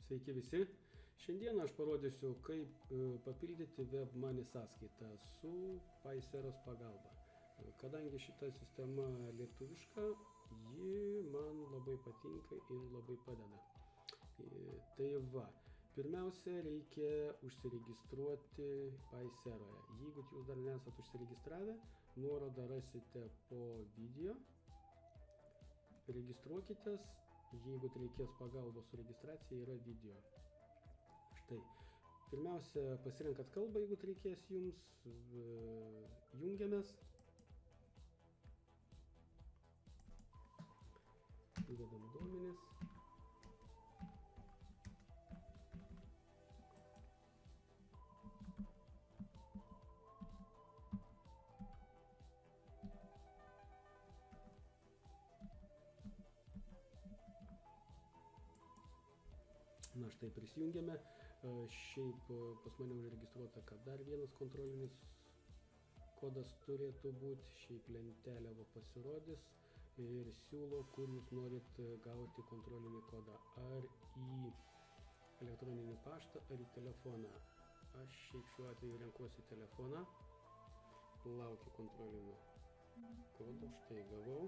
Sveiki visi. Šiandieną aš parodysiu, kaip papildyti WebMoney sąskaitą su Paiseros pagalba. Kadangi šita sistema lietuviška, ji man labai patinka ir labai padeda. Tai va, pirmiausia, reikia užsiregistruoti Paiseroje. Jeigu jūs dar nesat užsiregistravę, nuorodą rasite po video. Registruokitės. Jeigu reikės pagalbos su registracija, yra video. Štai. Pirmiausia, pasirenkat kalbą, jeigu reikės jums. Jungiamės. Įvedam duomenis. Na štai prisijungiame, šiaip pas mane užregistruota, kad dar vienas kontrolinis kodas turėtų būti, šiaip lentelė pasirodys ir siūlo, kur jūs norit gauti kontrolinį kodą, ar į elektroninį paštą, ar į telefoną. Aš šiaip šiuo atveju renkuosi telefoną, laukiu kontrolinio kodo, štai gavau.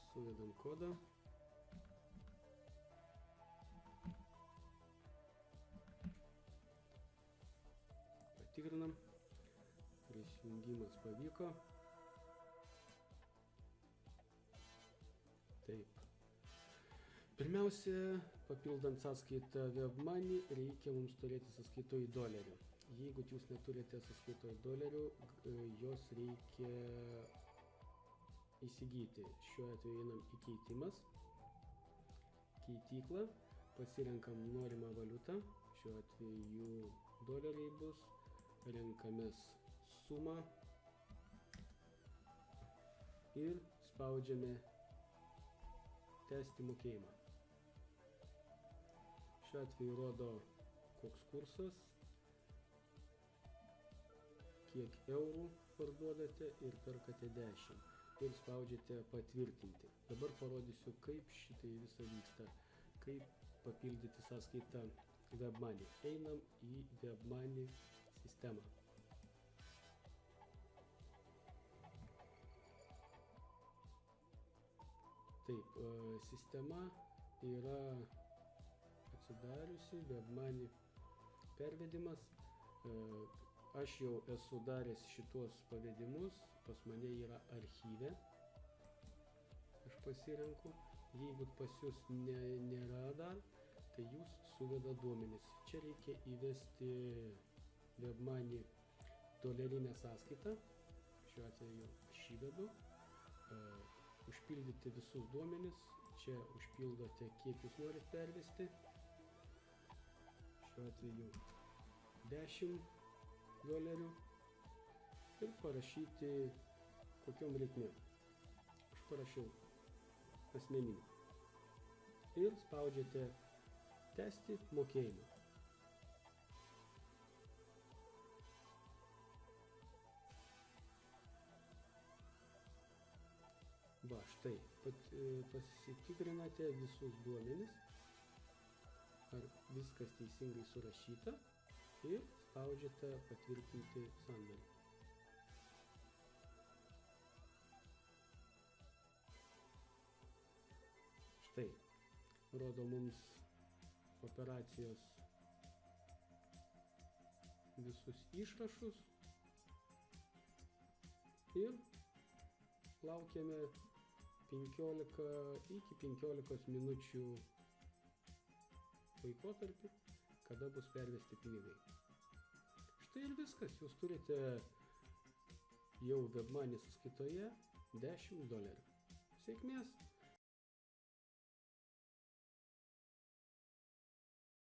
Suvedam kodą. Patikrinam. Prisijungimas pavyko. Taip. Pirmiausia, papildant sąskaitą WebMoney, reikia mums turėti sąskaitoje dolerių. Jeigu jūs neturite sąskaitoje dolerių, jos reikia įsigyti. Šiuo atveju einam į keitimas, keityklą, pasirenkam norimą valiutą, šiuo atveju doleriai bus, renkamės sumą ir spaudžiame tęsti mokėjimą. Šiuo atveju rodo koks kursas, kiek eurų parduodate ir perkate 10. Ir spaudžiate patvirtinti. Dabar parodysiu, kaip šitai visą vyksta, kaip papildyti sąskaitą WebMoney. Einam į WebMoney sistemą. Taip, sistema yra atsidariusi, WebMoney pervedimas. Aš jau esu daręs šitos pavedimus, pas mane yra archyve. Aš pasirenku. Jeigu pas jūs nėra dar, tai jūs suveda duomenis. Čia reikia įvesti WebMoney dolerinę sąskaitą. Šiuo atveju aš įvedu. Užpildyti visus duomenis. Čia užpildote, kiek jūs norit pervesti. Šiuo atveju 10 dolerių ir parašyti kokiom reikmėm. Aš parašiau asmeninį. Ir spaudžiate tęsti mokėjimą. Va, štai, pasitikrinate visus duomenis, ar viskas teisingai surašyta. Ir spaudžiate patvirtinti sandorį. Štai, rodo mums operacijos visus išrašus ir laukiame 15 iki 15 minučių laikotarpį, kada bus pervesti pinigai. Štai ir viskas, jūs turite jau WebMoney sąskaitoje 10 dolerių. Sėkmės!